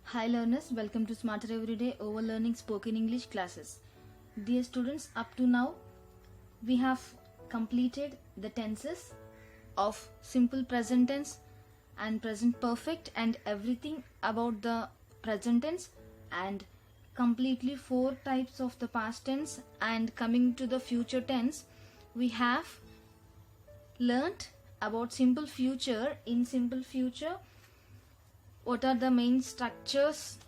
Hi learners, welcome to Smarter Everyday Over Learning Spoken English classes. Dear students, up to now we have completed the tenses of simple present tense and present perfect and everything about the present tense, and completely 4 types of the past tense. And coming to the future tense, we have learnt about simple future. In simple future, what are the main structures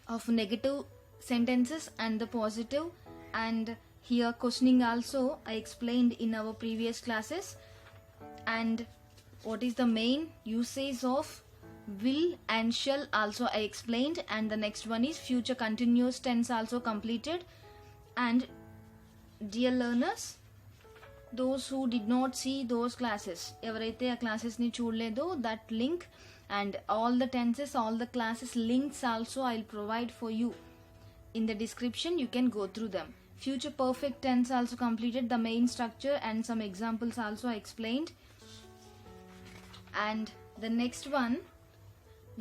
of negative sentences and the positive, and here questioning also I explained in our previous classes, and what is the main usage of will and shall also I explained, and the next one is future continuous tense also completed. And dear learners, those who did not see those classes, ఎవరైతే ఆ classes ని చూడలేదో, that link and all the tenses, all the classes links also I'll provide for you in the description. You can go through them. Future perfect tense also completed, the main structure and some examples also I explained. And the next one,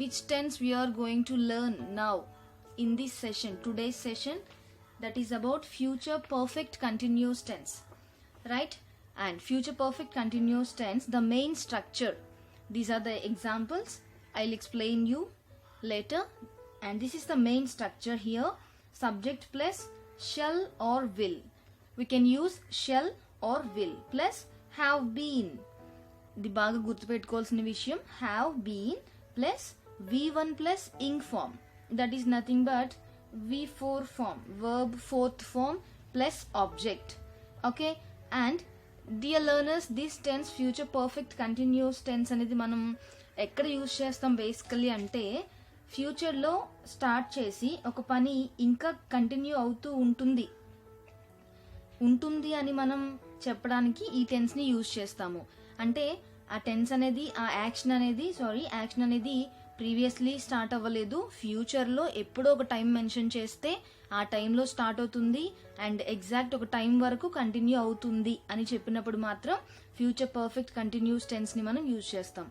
which tense we are going to learn now in this session, today's session, that is about future perfect continuous tense, right? And future perfect continuous tense, the main structure, these are the examples, I'll explain you later. And this is the main structure here: subject plus shall or will. We can use shall or will plus have been. ఇది బాగా గుర్తుపెట్టుకోవాల్సిన విషయం, have been plus v1 plus ing form, that is nothing but v4 form, verb fourth form plus object. Okay, and dear learners, this tense future perfect continuous tense అనేది మనం ఎక్కడ use చేస్తాం basically అంటే, ఫ్యూచర్లో స్టార్ట్ చేసి ఒక పని ఇంకా కంటిన్యూ అవుతూ ఉంటుంది అని మనం చెప్పడానికి ఈ టెన్స్ని యూజ్ చేస్తాము. అంటే ఆ టెన్స్ అనేది, ఆ యాక్షన్ అనేది ప్రీవియస్లీ స్టార్ట్ అవ్వలేదు, ఫ్యూచర్లో ఎప్పుడో ఒక టైం మెన్షన్ చేస్తే ఆ టైంలో స్టార్ట్ అవుతుంది అండ్ ఎగ్జాక్ట్ ఒక టైం వరకు కంటిన్యూ అవుతుంది అని చెప్పినప్పుడు మాత్రం ఫ్యూచర్ పర్ఫెక్ట్ కంటిన్యూస్ టెన్స్ని మనం యూజ్ చేస్తాం.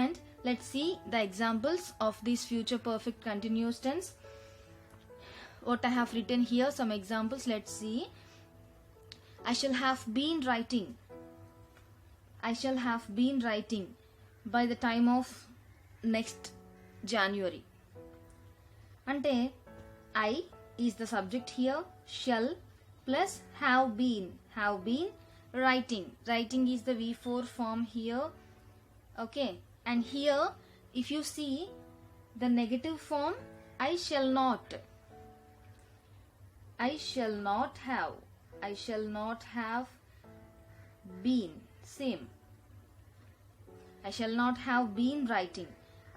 And let's see the examples of this future perfect continuous tense. What I have written here, some examples, let's see. I shall have been writing by the time of next January. Ante I is the subject here, shall plus have been writing is the v4 form here. Okay, and here if you see the negative form, I shall not have been, same, I shall not have been writing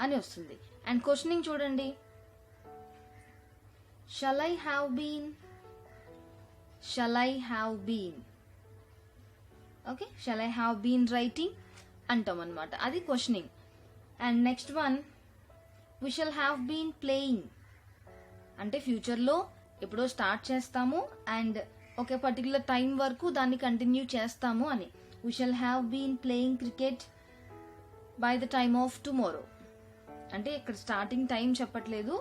అని వస్తుంది. And questioning చూడండి, shall I have been, okay, shall I have been writing అంటాం అన్నమాట, అది questioning. And next one, we shall have been playing అంటే ఫ్యూచర్లో ఎప్పుడో start చేస్తాము అండ్ ఒక పర్టికులర్ టైం వరకు దాన్ని కంటిన్యూ చేస్తాము అని. we shall have been playing cricket by the time of tomorrow అంటే ఇక్కడ స్టార్టింగ్ టైం చెప్పట్లేదు,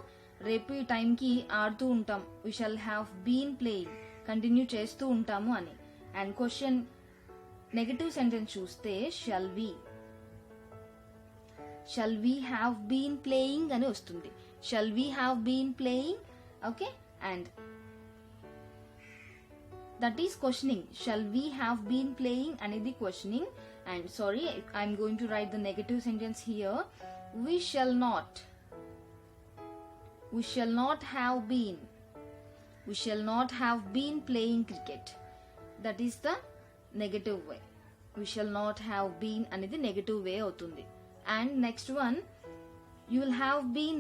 రేపు ఈ టైంకి ఆడుతూ ఉంటాం, we shall have been playing continue చేస్తూ ఉంటాము అని. అండ్ క్వశ్చన్ నెగటివ్ సెంటెన్స్ చూస్తే shall we have been playing అని వస్తుంది, shall we have been playing, okay, and that is questioning. shall we have been playing అనేది questioning. And sorry, I'm going to write the negative sentence here. we shall not have been playing cricket, that is the negative way. we shall not have been అనేది negative వే అవుతుంది. And next one, you will have been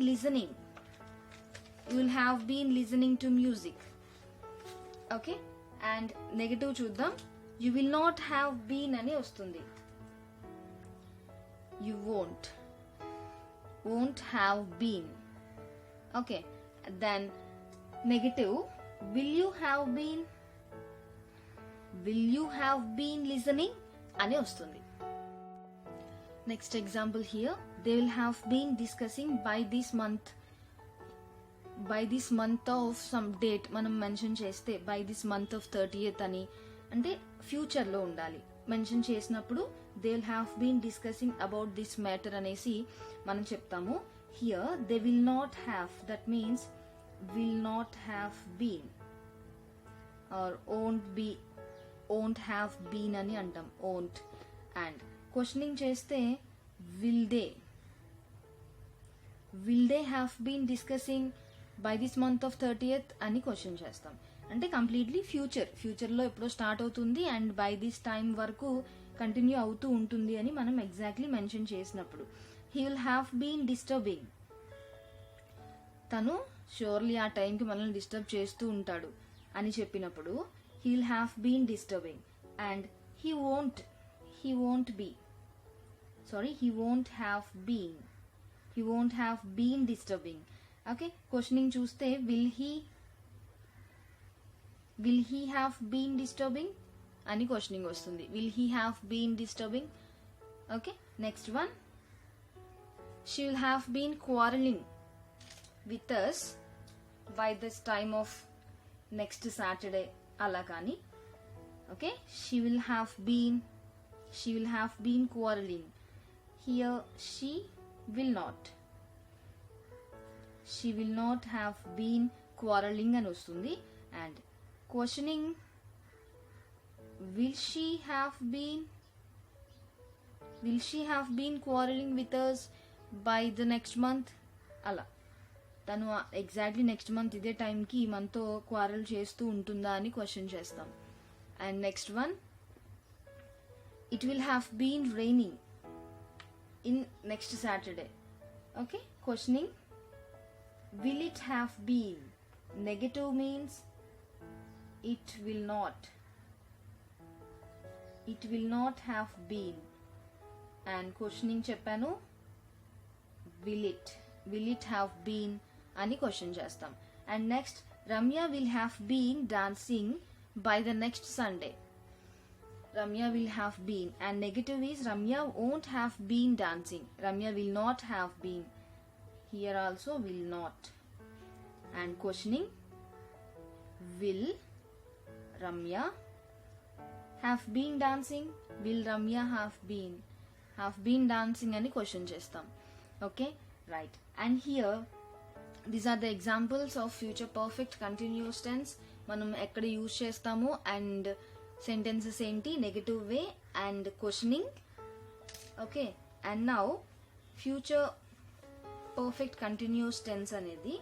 listening to music. Okay, and negative చూద్దాం, you will not have been అని వస్తుంది, you won't have been. Okay, then negative, will you have been listening అని వస్తుంది. Next example here, they will have been discussing by this month by this month of some date మనం mention చేస్తే by this month of 30th అని అంటే ఫ్యూచర్లో ఉండాలి. Mention చేసినప్పుడు they will have been discussing about this matter అనేసి మనం చెప్తాము. Here they will not have, that means will not have been or won't have been అని అంటాం, ఓంట్. అండ్ క్వశ్చనింగ్ చేస్తే will they have been discussing by this month of 30th అని question చేస్తాం. అంటే completely ఫ్యూచర్లో ఎప్పుడో స్టార్ట్ అవుతుంది and by this time వరకు కంటిన్యూ అవుతూ ఉంటుంది అని మనం ఎగ్జాక్ట్లీ మెన్షన్ చేసినప్పుడు. He will have been disturbing, తను షూర్లీ ఆ టైంకి మనల్ని డిస్టర్బ్ చేస్తూ ఉంటాడు అని చెప్పినప్పుడు he will have been disturbing. And he won't have been disturbing. Okay, questioning చూస్తే will he have been disturbing అని క్వశ్చనింగ్ వస్తుంది. Will he have been disturbing. Okay, next one, she will have been quarrelling with us by this time of next Saturday అలా కానీ. Okay, she will have been quarrelling. Here she will not have been quarrelling అని వస్తుంది. And questioning will she have been quarreling with us by the next month అలా తను exactly next month ఇదే టైంకి మనతో quarrel చేస్తూ ఉంటుందా అని క్వశ్చన్ చేస్తాం. And next one, it will have been raining in next Saturday. Okay, questioning will it have been. Negative means it will not have been. and questioning చెప్పాను, will it have been అని question చేస్తాం. and next, Ramya will have been dancing by the next Sunday. Ramya will have been, and negative is Ramya won't have been dancing. Ramya will not have been. Here also will not. and questioning, will Ramya have been dancing. Will Ramya have been dancing అని question చేస్తాం. Okay, right. And here these are the examples of future perfect continuous tense. మనం ఎక్కడ use చేస్తాము and sentences ఏంటి, negative way and questioning. Okay, and now future perfect continuous tense అనేది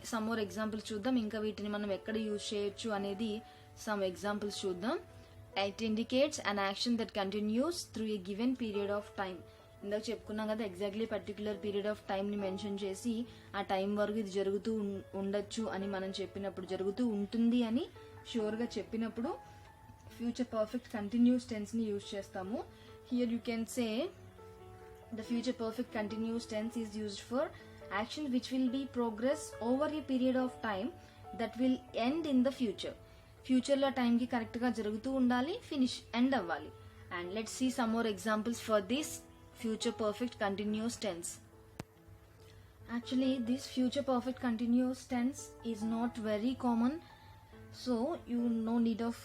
some more examples చూద్దాం. ఇంకా వీటిని మనం ఎక్కడ యూజ్ చేయొచ్చు అనేది సమ్ ఎగ్జాంపుల్స్ చూద్దాం. It indicates an action that continues through a given period of time. ఇందాక చెప్పుకున్నాం కదా, ఎగ్జాక్ట్లీ పర్టికులర్ పీరియడ్ ఆఫ్ టైంని మెన్షన్ చేసి ఆ టైం వరకు ఇది జరుగుతూ ఉండొచ్చు అని మనం చెప్పినప్పుడు, జరుగుతూ ఉంటుంది అని షూర్గా చెప్పినప్పుడు ఫ్యూచర్ పర్ఫెక్ట్ కంటిన్యూస్ టెన్స్ని యూజ్ చేస్తాము. Here you can say the future perfect continuous tense is used for action which will be progress over a period of time that will end in the future. Future లో time కి correct గా జరుగుతూ ఉండాలి, finish end అవ్వాలి. And let's see some more examples for this future perfect continuous tense. Actually this future perfect continuous tense is not very common, so you no need of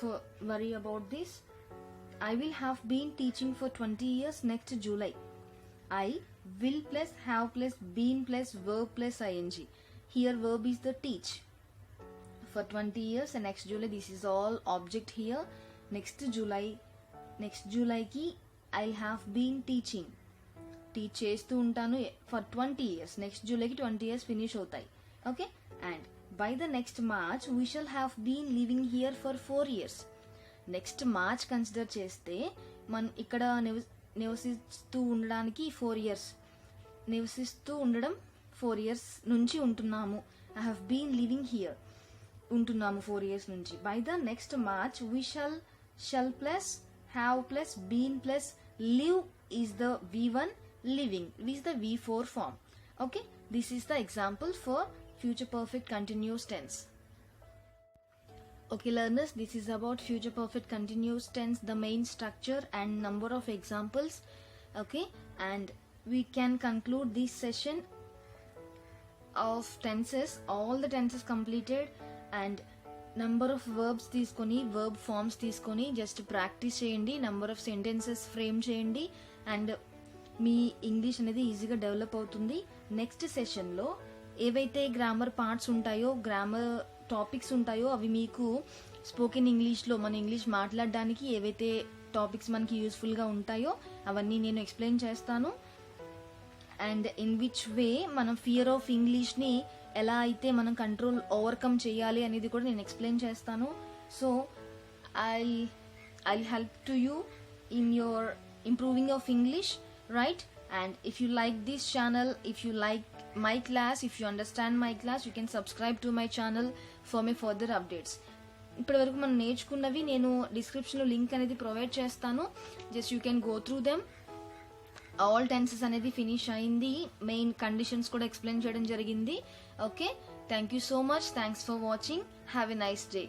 worry about this. I will have been teaching for 20 years next July. I will plus have plus been plus verb plus ing. Here verb is the teach. For 20 years and next July, this is all object here. Next July ki I'll have been teaching. Teach చేస్తూ ఉంటాను for 20 years. Next July ki 20 years finish అవుతాయి. Okay, and by the next March we shall have been living here for 4 years. Next March consider చేస్తే మనం ఇక్కడ నివసిస్తూ ఉండడానికి 4 years, నివసిస్తూ ఉండడం 4 years నుంచి ఉంటున్నాము. I have been living here, ఉంటున్నాము 4 years నుంచి. By the next March we shall plus have plus been plus live is the V1, living is the V4 form. Okay, this is the example for future perfect continuous tense. Okay learners, this is about future perfect continuous tense, the main structure and number of examples. Okay, and we can conclude this session of tenses, all the tenses completed, and number of verbs తీసుకొని verb forms తీసుకొని just practice చేయండి, number of sentences frame చేయండి, and me English అనేది ఈజీగా develop అవుతుంది. Next సెషన్లో ఏవైతే grammar parts ఉంటాయో, గ్రామర్ టాపిక్స్ ఉంటాయో, అవి మీకు స్పోకెన్ ఇంగ్లీష్లో మన ఇంగ్లీష్ మాట్లాడడానికి ఏవైతే టాపిక్స్ మనకి యూస్ఫుల్గా ఉంటాయో అవన్నీ నేను ఎక్స్ప్లెయిన్ చేస్తాను. అండ్ ఇన్ విచ్ వే మనం ఫియర్ ఆఫ్ ఇంగ్లీష్ని ఎలా అయితే మనం కంట్రోల్ ఓవర్కమ్ చేయాలి అనేది కూడా నేను ఎక్స్ప్లెయిన్ చేస్తాను. So I help to you in your improving of English, right? And if you like this channel, if you like my class, if you understand my class, you can subscribe to my channel for my further updates. ఇప్పటివరకు మనం నేర్చుకున్నవి నేను డిస్క్రిప్షన్లో link అనేది provide చేస్తాను. Just you can go through them. All tenses అనేది finish అయింది, main conditions కూడా explain చేయడం జరిగింది. Okay, thank you so much. Thanks for watching. Have a nice day.